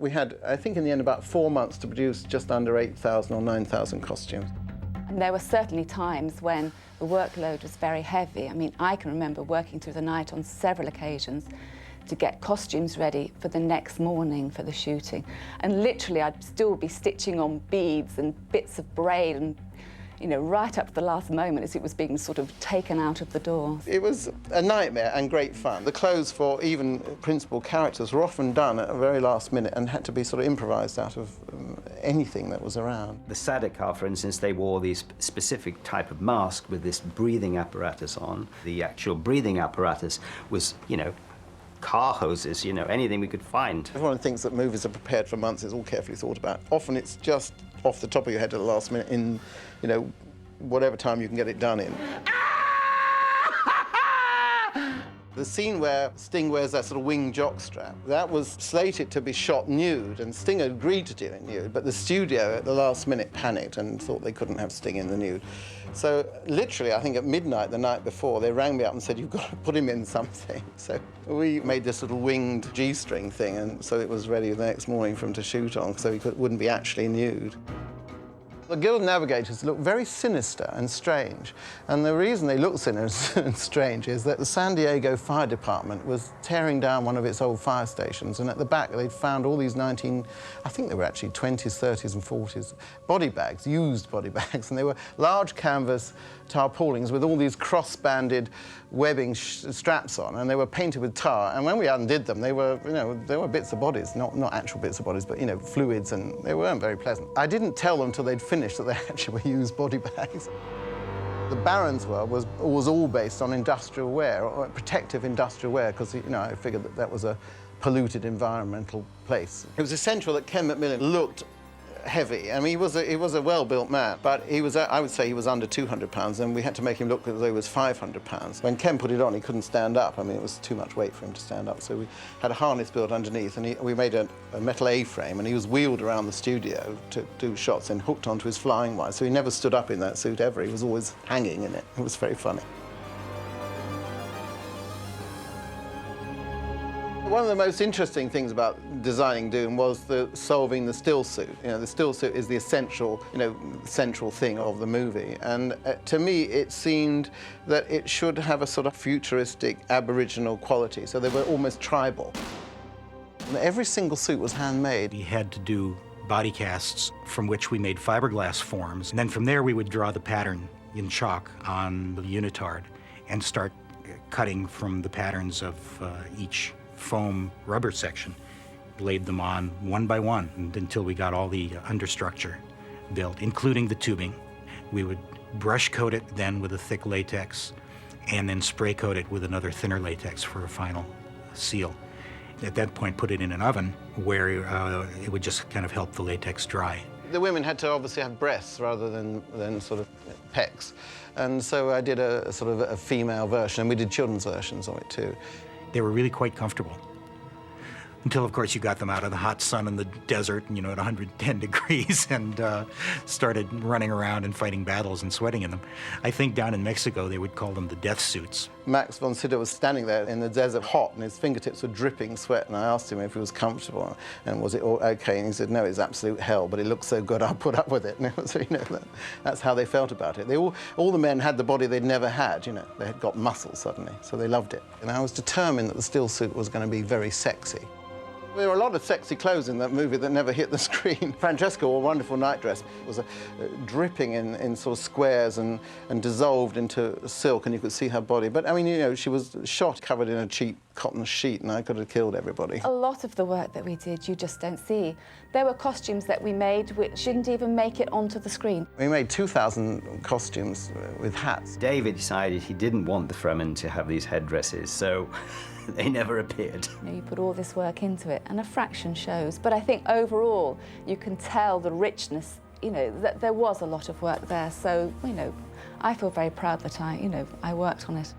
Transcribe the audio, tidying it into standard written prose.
We had, I think in the end, about 4 months to produce just under 8,000 or 9,000 costumes. And there were certainly times when the workload was very heavy. I mean, I can remember working through the night on several occasions to get costumes ready for the next morning for the shooting. And literally, I'd still be stitching on beads and bits of braid and, you know, right up to the last moment as it was being sort of taken out of the door. It was a nightmare and great fun. The clothes for even principal characters were often done at a very last minute and had to be sort of improvised out of anything that was around. The Sadekar, for instance, they wore this specific type of mask with this breathing apparatus on. The actual breathing apparatus was, you know, car hoses, you know, anything we could find. Everyone thinks that movies are prepared for months. It's all carefully thought about. Often it's just off the top of your head at the last minute in, you know, whatever time you can get it done in. The scene where Sting wears that sort of wing jockstrap, that was slated to be shot nude, and Sting agreed to do it nude, but the studio at the last minute panicked and thought they couldn't have Sting in the nude. So literally, I think at midnight the night before, they rang me up and said, you've got to put him in something. So we made this little winged G-string thing, and so it was ready the next morning for him to shoot on, so he wouldn't be actually nude. The Guild Navigators look very sinister and strange, and the reason they look sinister and strange is that the San Diego Fire Department was tearing down one of its old fire stations, and at the back they'd found all these I think they were actually 20s, 30s and 40s, body bags, used body bags, and they were large canvas tarpaulins with all these cross-banded webbing straps on, and they were painted with tar, and when we undid them, they were, you know, they were bits of bodies, not actual bits of bodies, but, you know, fluids, and they weren't very pleasant. I didn't tell them till they'd finished that they actually were used body bags. The Baron's world was all based on industrial wear, or protective industrial wear, because, you know, I figured that that was a polluted environmental place. It was essential that Ken Macmillan looked heavy. I mean, he was a well-built man, but he was, I would say he was under 200 pounds, and we had to make him look as though he was 500 pounds. When Ken put it on, he couldn't stand up. I mean, it was too much weight for him to stand up, so we had a harness built underneath, and we made a metal A-frame, and he was wheeled around the studio to do shots and hooked onto his flying wire, so he never stood up in that suit ever. He was always hanging in it. It was very funny. One of the most interesting things about designing Dune was solving the still suit. You know, the still suit is the essential, you know, central thing of the movie. And to me, it seemed that it should have a sort of futuristic, aboriginal quality. So they were almost tribal. And every single suit was handmade. We had to do body casts from which we made fiberglass forms. And then from there, we would draw the pattern in chalk on the unitard and start cutting from the patterns of each foam rubber section, laid them on one by one until we got all the understructure built, including the tubing. We would brush coat it then with a thick latex and then spray coat it with another thinner latex for a final seal. At that point, put it in an oven where it would just kind of help the latex dry. The women had to obviously have breasts rather than sort of pecs. And so I did a sort of a female version, and we did children's versions of it too. They were really quite comfortable. Until, of course, you got them out of the hot sun in the desert, you know, at 110 degrees and started running around and fighting battles and sweating in them. I think down in Mexico, they would call them the death suits. Max von Sydow was standing there in the desert hot, and his fingertips were dripping sweat, and I asked him if he was comfortable and was it all okay, and he said, no, it's absolute hell, but it looks so good, I'll put up with it. And it was, you know, that's how they felt about it. All the men had the body they'd never had, you know. They had got muscle suddenly, so they loved it. And I was determined that the still suit was going to be very sexy. There were a lot of sexy clothes in that movie that never hit the screen. Francesca wore a wonderful nightdress. It was dripping in sort of squares and dissolved into silk, and you could see her body. But, I mean, you know, she was shot covered in a cheap cotton sheet, and I could have killed everybody. A lot of the work that we did, you just don't see. There were costumes that we made which didn't even make it onto the screen. We made 2,000 costumes with hats. David decided he didn't want the Fremen to have these headdresses, so they never appeared. You know, you put all this work into it, and a fraction shows. But I think overall, you can tell the richness, you know, that there was a lot of work there. So, you know, I feel very proud that I worked on it.